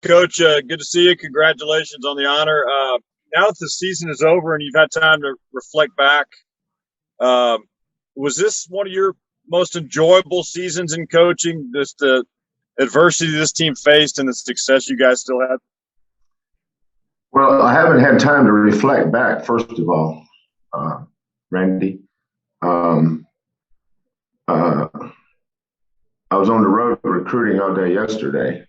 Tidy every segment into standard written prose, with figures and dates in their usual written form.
Coach, good to see you. Congratulations on the honor. Now that the season is over and you've had time to reflect back, was this one of your most enjoyable seasons in coaching? Just the adversity this team faced and the success you guys still had? Well, I haven't had time to reflect back, first of all, Randy. I was on the road recruiting all day yesterday.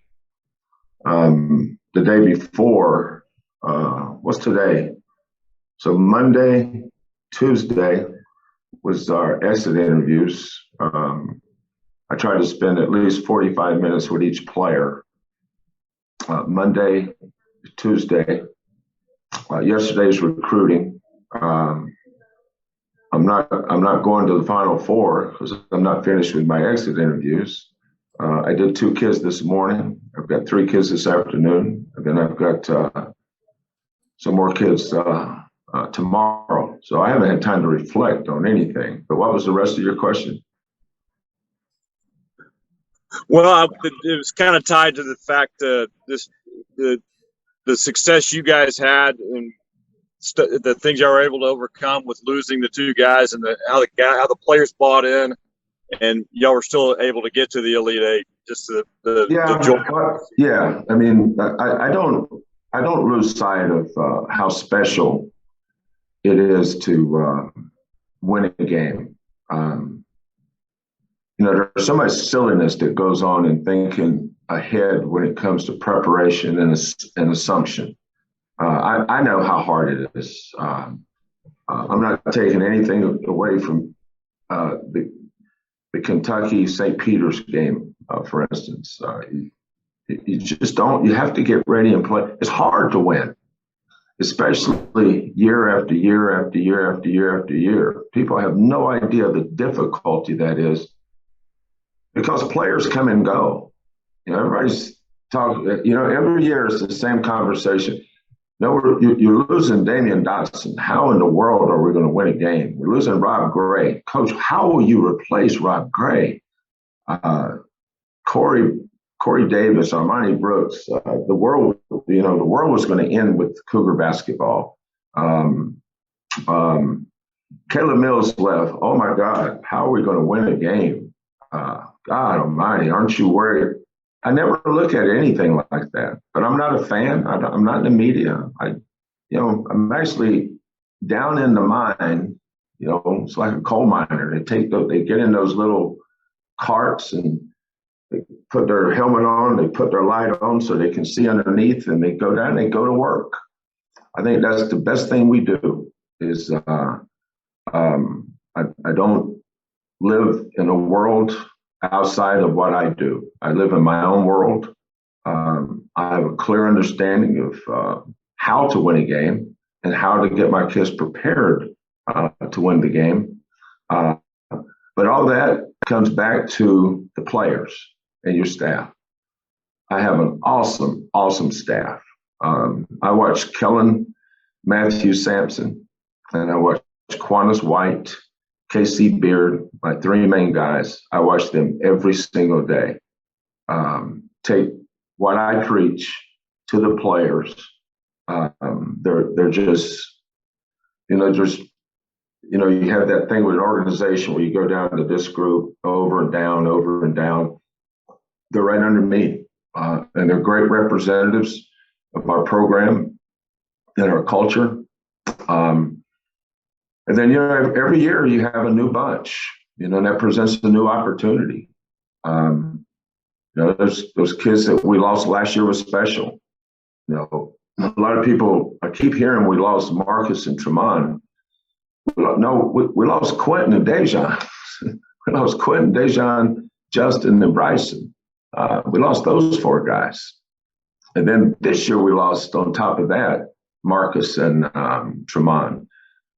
The day before, what's today? So Monday, Tuesday was our exit interviews. I tried to spend at least 45 minutes with each player. Monday, Tuesday, yesterday's recruiting. I'm not going to the Final Four because I'm not finished with my exit interviews. I did 2 kids this morning. I've got 3 kids this afternoon, and then I've got some more kids tomorrow. So I haven't had time to reflect on anything. But what was the rest of your question? Well, it was kind of tied to the fact that the success you guys had and the things you were able to overcome with losing the 2 guys and how the players bought in, and y'all were still able to get to the Elite Eight. Just the joy. Yeah. I mean, I don't lose sight of how special it is to win a game. There's so much silliness that goes on in thinking ahead when it comes to preparation and assumption. I know how hard it is. I'm not taking anything away from the Kentucky St. Peter's game, for instance. You just don't. You have to get ready and play. It's hard to win, especially year after year after year after year after year. People have no idea the difficulty that is because players come and go. Everybody's talking. Every year it's the same conversation. No, you're losing Damion Dotson. How in the world are we going to win a game? We're losing Rob Gray. Coach, how will you replace Rob Gray? Corey Davis, Armani Brooks. The world was going to end with Cougar basketball. Caleb Mills left. Oh my God, how are we going to win a game? God Almighty, aren't you worried? I never look at anything like that, but I'm not a fan. I'm not in the media. I'm actually down in the mine. It's like a coal miner. They get in those little carts and they put their helmet on, they put their light on so they can see underneath, and they go down and they go to work. I think that's the best thing we do is I don't live in a world outside of what I do. I live in my own world. I have a clear understanding of how to win a game and how to get my kids prepared to win the game. But all that comes back to the players and your staff. I have an awesome, awesome staff. I watch Kelvin, Coach Sampson, and I watch Quantas White, KC Beard, my 3 main guys. I watch them every single day. Take what I preach to the players. They're just, you have that thing with an organization where you go down to this group over and down, over and down. They're right under me, and they're great representatives of our program and our culture. And then, every year you have a new bunch, and that presents a new opportunity. Those kids that we lost last year was special. A lot of people, I keep hearing we lost Marcus and Tremont. No, we lost Quentin and Dejan. We lost Quentin, Dejan, Justin, and Bryson. We lost those 4 guys. And then this year we lost, on top of that, Marcus and Tremont.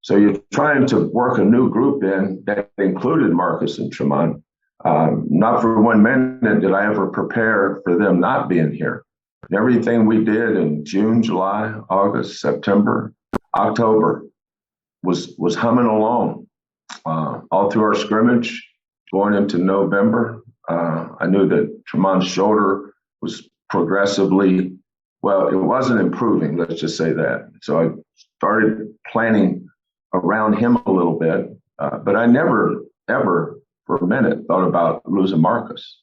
So you're trying to work a new group in that included Marcus and Tremont. Not for 1 minute did I ever prepare for them not being here. Everything we did in June, July, August, September, October was humming along. All through our scrimmage, going into November, I knew that Tremont's shoulder was progressively Well, it wasn't improving, let's just say that. So I started planning around him a little bit, but I never, ever for a minute thought about losing Marcus.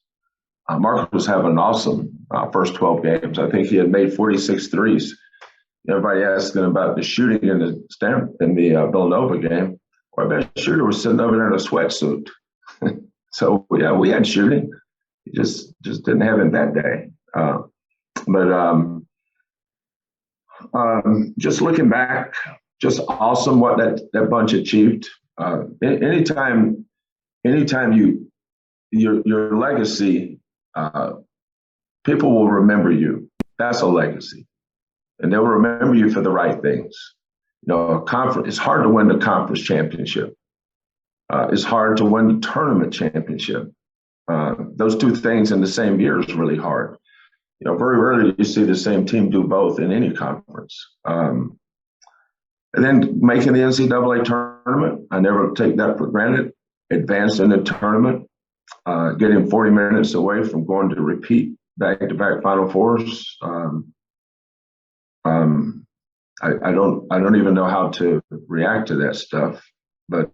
Marcus was having an awesome first 12 games. I think he had made 46 threes. Everybody asking about the shooting in the Villanova game. Our best shooter was sitting over there in a sweatsuit. So yeah, we had shooting. He just didn't have it that day. Just looking back, just awesome what that bunch achieved. Anytime your legacy, people will remember you. That's a legacy, and they'll remember you for the right things. A conference. It's hard to win the conference championship. It's hard to win the tournament championship. Those two things in the same year is really hard. Very rarely do you see the same team do both in any conference. And then making the NCAA tournament, I never take that for granted. Advanced in the tournament, getting 40 minutes away from going to repeat back-to-back Final Fours. I don't even know how to react to that stuff. But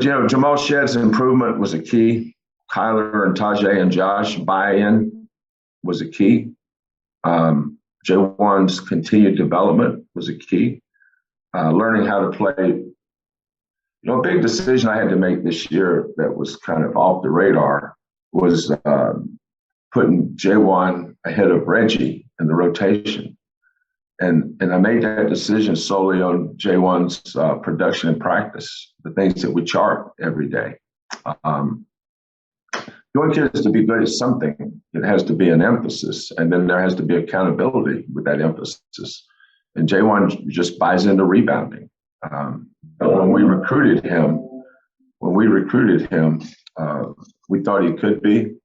Jamal Shedd's improvement was a key. Kyler and Tajay and Josh buy-in was a key. J1's continued development was a key. Learning how to play. A big decision I had to make this year that was kind of off the radar was putting J1 ahead of Reggie in the rotation. And I made that decision solely on J1's production and practice, the things that we chart every day. You want kids to be good at something. It has to be an emphasis, and then there has to be accountability with that emphasis. And J1 just buys into rebounding. When we recruited him, we thought he could be,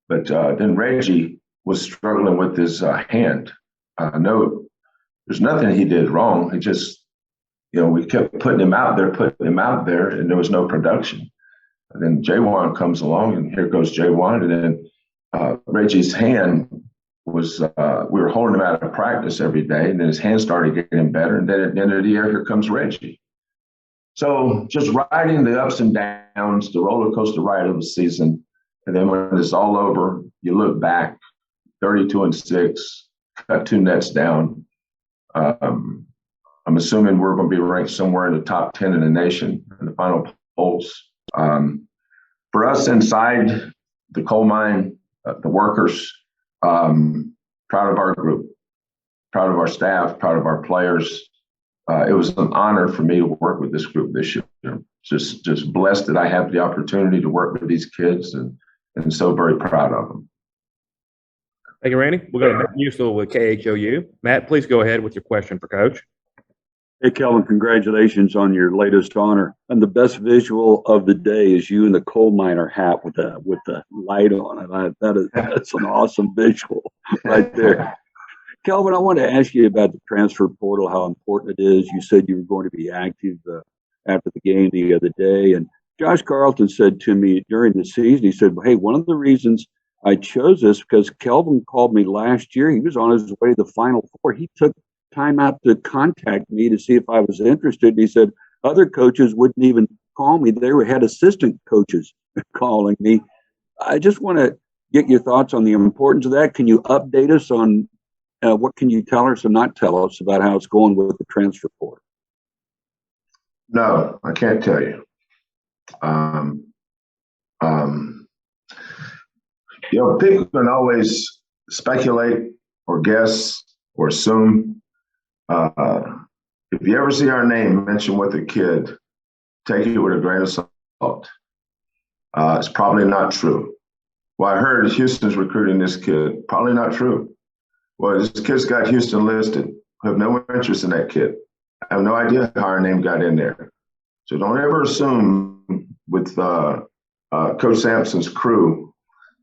but then Reggie was struggling with his hand. No, there's nothing he did wrong. He just, we kept putting him out there, and there was no production. And then J1 comes along, and here goes J1. And then Reggie's hand was, we were holding him out of practice every day, and then his hand started getting better. And then at the end of the year, here comes Reggie. So just riding the ups and downs, the roller coaster ride of the season. And then when it's all over, you look back, 32-6, cut 2 nets down. I'm assuming we're going to be ranked somewhere in the top 10 in the nation in the final polls. For us inside the coal mine, the workers, proud of our group, proud of our staff, proud of our players. It was an honor for me to work with this group this year. Just blessed that I have the opportunity to work with these kids, and so very proud of them. Thank you, Randy. We'll go to Matt Musil with KHOU. Matt, please go ahead with your question for Coach. Hey, Kelvin, congratulations on your latest honor. And the best visual of the day is you in the coal miner hat with the light on it. That's an awesome visual right there. Kelvin, I want to ask you about the transfer portal, how important it is. You said you were going to be active after the game the other day. And Josh Carlton said to me during the season, he said, hey, one of the reasons I chose this because Kelvin called me last year. He was on his way to the Final Four. He took time out to contact me to see if I was interested. He said other coaches wouldn't even call me. They had assistant coaches calling me. I just want to get your thoughts on the importance of that. Can you update us on what can you tell us or not tell us about how it's going with the transfer portal? No, I can't tell you. People can always speculate or guess or assume. If you ever see our name mentioned with a kid, take it with a grain of salt. It's probably not true. Well, I heard Houston's recruiting this kid. Probably not true. Well, this kid's got Houston listed. I have no interest in that kid. I have no idea how our name got in there. So don't ever assume with Coach Sampson's crew,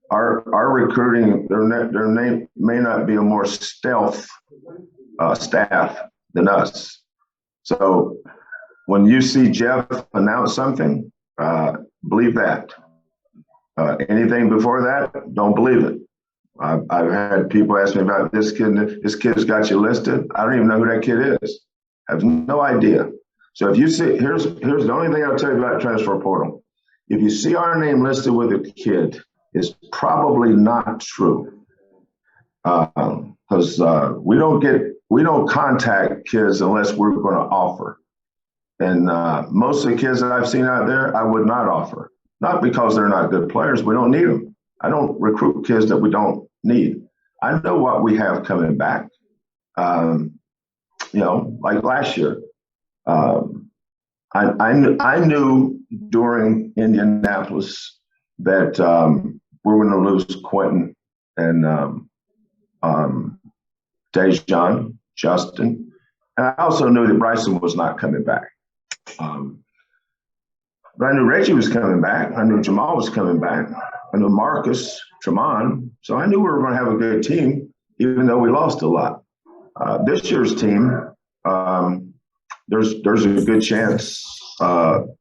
our recruiting, their name may not be a more stealth staff than us. So when you see Jeff announce something, believe that. Anything before that, don't believe it. I've had people ask me about this kid. This kid's got you listed. I don't even know who that kid is. I have no idea. So if you see, here's the only thing I'll tell you about transfer portal. If you see our name listed with a kid, it's probably not true. Because we don't contact kids unless we're going to offer. And most of the kids that I've seen out there, I would not offer. Not because they're not good players. We don't need them. I don't recruit kids that we don't need. I know what we have coming back. Like last year, I knew during Indianapolis that we're going to lose Quentin and Damion, Justin, and I also knew that Bryson was not coming back. But I knew Reggie was coming back. I knew Jamal was coming back. I knew Marcus, Tremont. So I knew we were going to have a good team, even though we lost a lot. This year's team, there's a good chance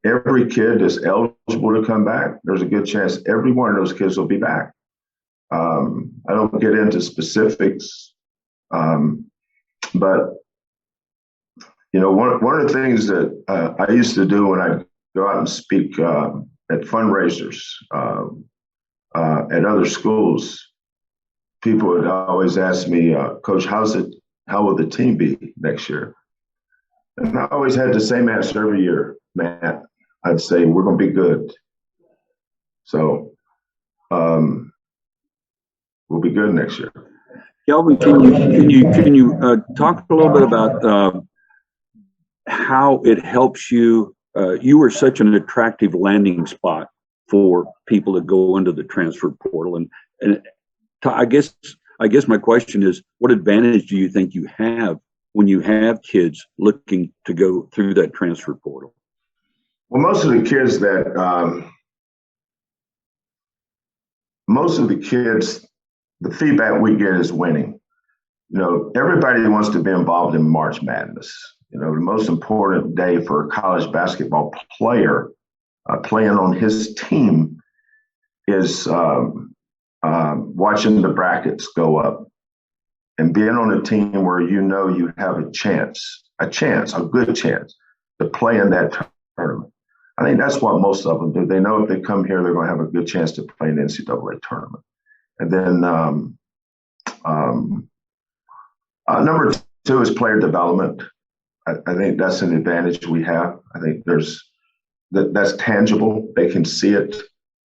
every kid is eligible to come back. There's a good chance every one of those kids will be back. I don't get into specifics, but one of the things that I used to do when I go out and speak at fundraisers at other schools, people would always ask me, Coach, how will the team be next year? And I always had the same answer every year, Matt. I'd say we're going to be good. So we'll be good next year. Kelvin, can you talk a little bit about how it helps you? You were such an attractive landing spot for people that go into the transfer portal, and I guess my question is, what advantage do you think you have when you have kids looking to go through that transfer portal? Well, most of the kids, the feedback we get is winning. Everybody wants to be involved in March Madness. The most important day for a college basketball player playing on his team is watching the brackets go up and being on a team where you have a good chance to play in that tournament. I think that's what most of them do. They know if they come here, they're going to have a good chance to play in the NCAA tournament. And then number two is player development. I think that's an advantage we have. I think that's tangible. They can see it.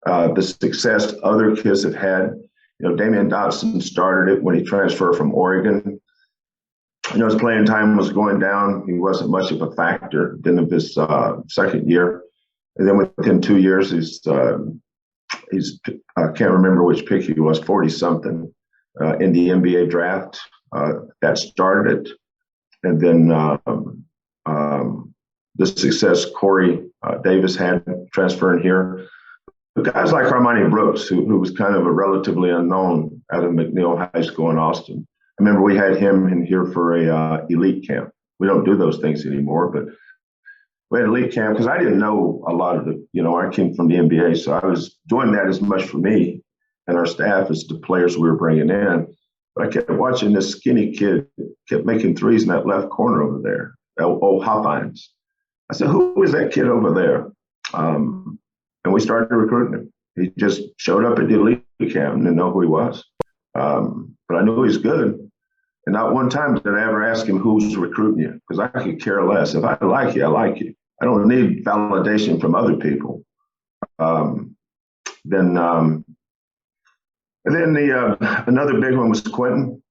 The success other kids have had. Damion Dotson started it when he transferred from Oregon. His playing time was going down. He wasn't much of a factor. Then of his second year, and then within 2 years, he's I can't remember which pick he was, 40-something in the NBA draft. That started it. And then the success Corey Davis had transferring here. But guys like Armani Brooks, who was kind of a relatively unknown out of McNeil High School in Austin. I remember we had him in here for a elite camp. We don't do those things anymore, but we had elite camp because I didn't know a lot of I came from the NBA, so I was doing that as much for me and our staff as the players we were bringing in. But I kept watching this skinny kid kept making threes in that left corner over there, old Hopkins. I said, who is that kid over there? And we started recruiting him. He just showed up at the elite camp and didn't know who he was. But I knew he was good. And not one time did I ever ask him who's recruiting you, because I could care less. If I like you, I like you. I don't need validation from other people. And then another big one was Quentin,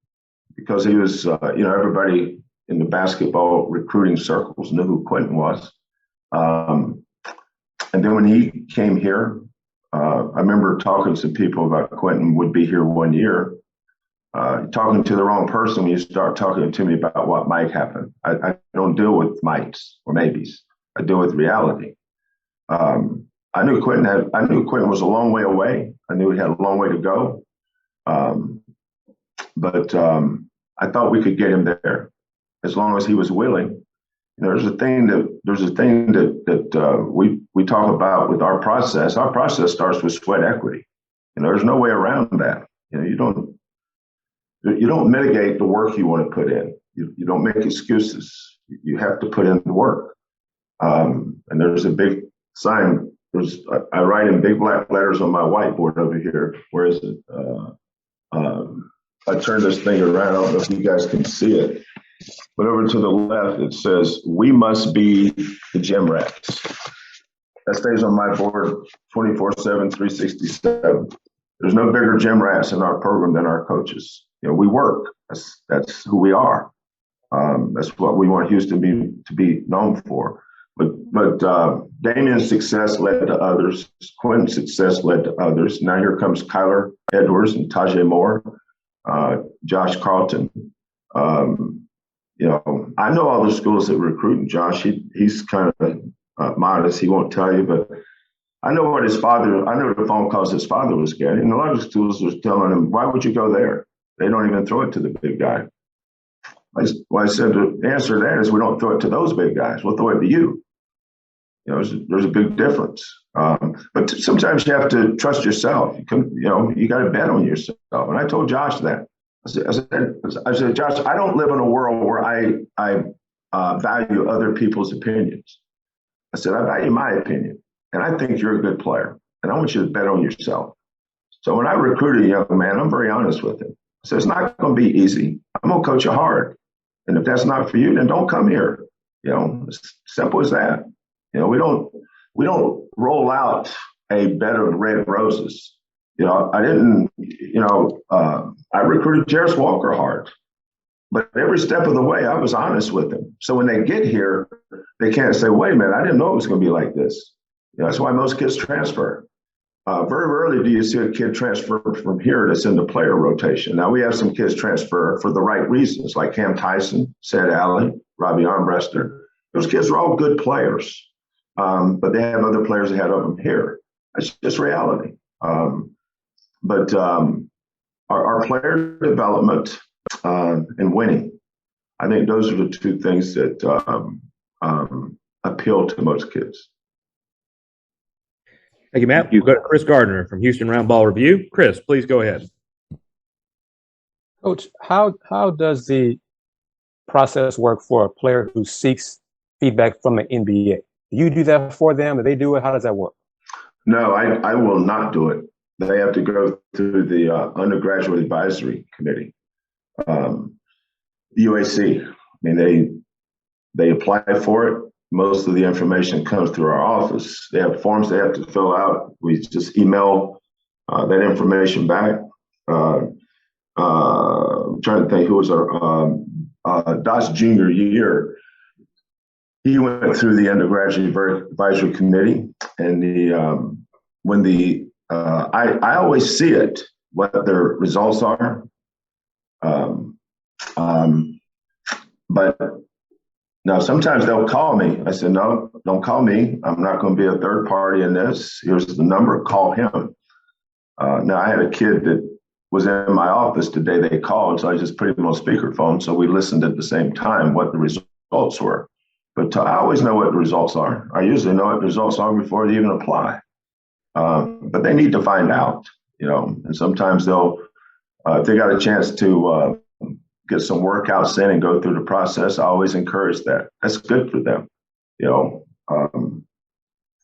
because he was, everybody in the basketball recruiting circles knew who Quentin was. And then when he came here, I remember talking to people about Quentin would be here 1 year. Talking to the wrong person when you start talking to me about what might happen. I don't deal with mights or maybes. I deal with reality. I knew Quentin was a long way away. I knew he had a long way to go. But I thought we could get him there as long as he was willing. There's a thing that we talk about with our process. Our process starts with sweat equity. There's no way around that. You don't You don't mitigate the work you want to put in. You don't make excuses. You have to put in the work. And there's a big sign. I write in big black letters on my whiteboard over here. Where is it? I turn this thing around. I don't know if you guys can see it. But over to the left, it says, "We must be the gym rats." That stays on my board 24/7, 367. There's no bigger gym rats in our program than our coaches. We work. That's who we are. That's what we want Houston to be known for. But Damion's success led to others. Quentin's success led to others. Now here comes Kyler Edwards and Tajay Moore, Josh Carlton. I know all the schools that recruit, and Josh, he's kind of modest. He won't tell you, but I know I know the phone calls his father was getting. And a lot of schools was telling him, why would you go there? They don't even throw it to the big guy. I said the answer to that is we don't throw it to those big guys. We'll throw it to you. There's a big difference. But sometimes you have to trust yourself. You got to bet on yourself. And I told Josh that. I said, Josh, I don't live in a world where I value other people's opinions. I said, I value my opinion, and I think you're a good player, and I want you to bet on yourself. So when I recruit a young man, I'm very honest with him. I said, it's not going to be easy. I'm going to coach you hard. And if that's not for you, then don't come here. It's simple as that. We don't roll out a bed of red roses. I didn't, I recruited Jarris Walker hard, but every step of the way, I was honest with them. So when they get here, they can't say, wait a minute, I didn't know it was going to be like this. That's why most kids transfer. Very rarely do you see a kid transfer from here that's in the player rotation. Now, we have some kids transfer for the right reasons, like Cam Tyson, Said Alley, Robbie Armbrester. Those kids are all good players, but they have other players ahead of them here. That's just reality. But our player development and winning, I think those are the two things that appeal to most kids. Thank you, Matt. We'll go to Chris Gardner from Houston Round Ball Review. Chris, please go ahead. Coach, how does the process work for a player who seeks feedback from the NBA? Do you do that for them? Do they do it? How does that work? No, I will not do it. They have to go through the undergraduate advisory committee, the UAC. I mean, they apply for it. Most of the information comes through our office. They have forms they have to fill out. We just email that information back. I'm trying to think who was our Dot's junior year. He went through the undergraduate advisory committee, and I always see it, what their results are. But now sometimes they'll call me. I said, no, don't call me. I'm not going to be a third party in this. Here's the number, call him. Now I had a kid that was in my office the day they called, so I just put him on speakerphone. So we listened at the same time what the results were. But I always know what the results are. I usually know what the results are before they even apply. But they need to find out, and sometimes they'll, if they got a chance to get some workouts in and go through the process, I always encourage that. That's good for them,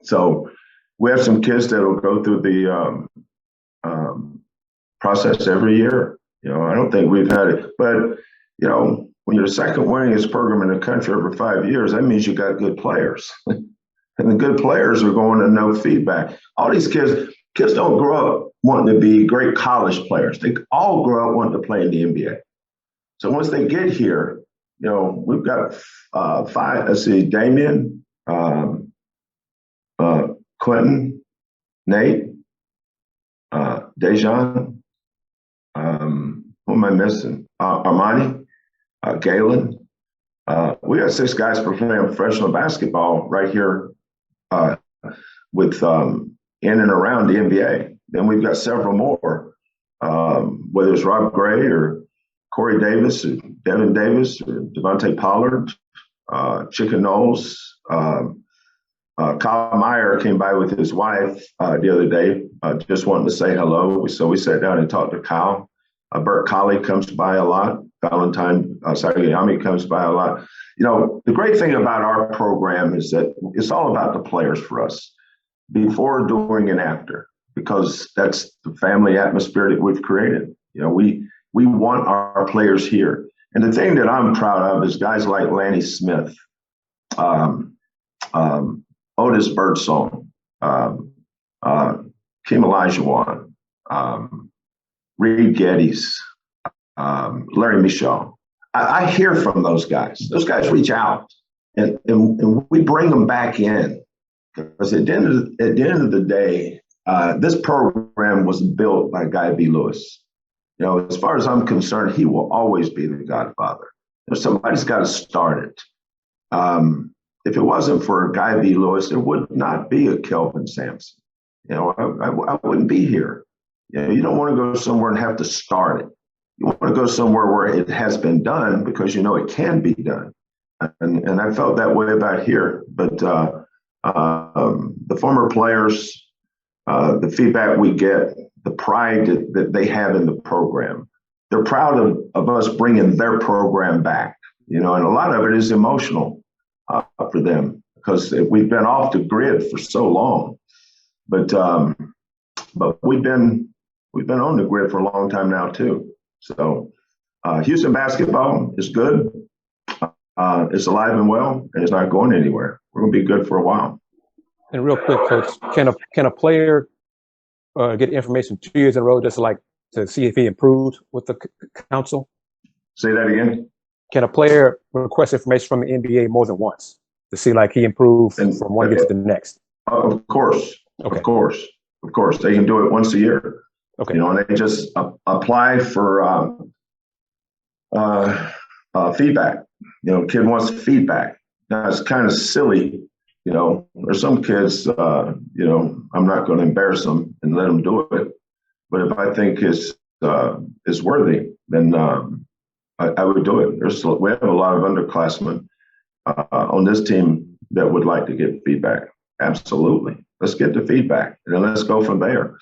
So we have some kids that will go through the process every year. I don't think we've had it, but, when you're the second winningest program in the country over 5 years, that means you got good players. And the good players are going to know feedback. All these kids don't grow up wanting to be great college players. They all grow up wanting to play in the NBA. So once they get here, we've got five. Let's see, Damion, Quentin, Nate, Dejan. Who am I missing? Armani, Galen. We got 6 guys playing professional basketball right here with in and around the NBA. Then we've got several more, whether it's Rob Gray or Corey Davis or Devin Davis or Devontae Pollard, Chicken Knowles. Kyle Meyer came by with his wife the other day, just wanting to say hello. So we sat down and talked to Kyle. Bert Colley comes by a lot. Valentine Sagayami comes by a lot. You know, the great thing about our program is that it's all about the players for us, before, during, and after, because that's the family atmosphere that we've created. You know, we want our players here. And the thing that I'm proud of is guys like Lanny Smith, Otis Birdsong, Kim Olajuwon, Reed Geddes, Larry Michaud. I hear from those guys. Those guys reach out, and we bring them back in, because at the end of the day, this program was built by Guy B. Lewis. You know, as far as I'm concerned, he will always be the godfather. You know, somebody's got to start it. If it wasn't for Guy B. Lewis, there would not be a Kelvin Sampson. You know, I wouldn't be here. You know, you don't want to go somewhere and have to start it. You want to go somewhere where it has been done, because you know it can be done. And I felt that way about here. But the former players, the feedback we get, the pride that they have in the program, they're proud of us bringing their program back. You know, and a lot of it is emotional for them, because we've been off the grid for so long. But we've been on the grid for a long time now too. So Houston basketball is good. It's alive and well, and it's not going anywhere. We're going to be good for a while. And real quick, Coach, can a player get information 2 years in a row, just like to see if he improved with the council? Say that again. Can a player request information from the NBA more than once to see like he improved from one year to the next? Of course. Okay. Of course. They can do it once a year. Okay. You know, and they just apply for feedback. You know, kid wants feedback. Now, it's kind of silly. You know, there's some kids, you know, I'm not going to embarrass them and let them do it. But if I think it's worthy, then I would do it. We have a lot of underclassmen on this team that would like to get feedback. Absolutely. Let's get the feedback, and then let's go from there.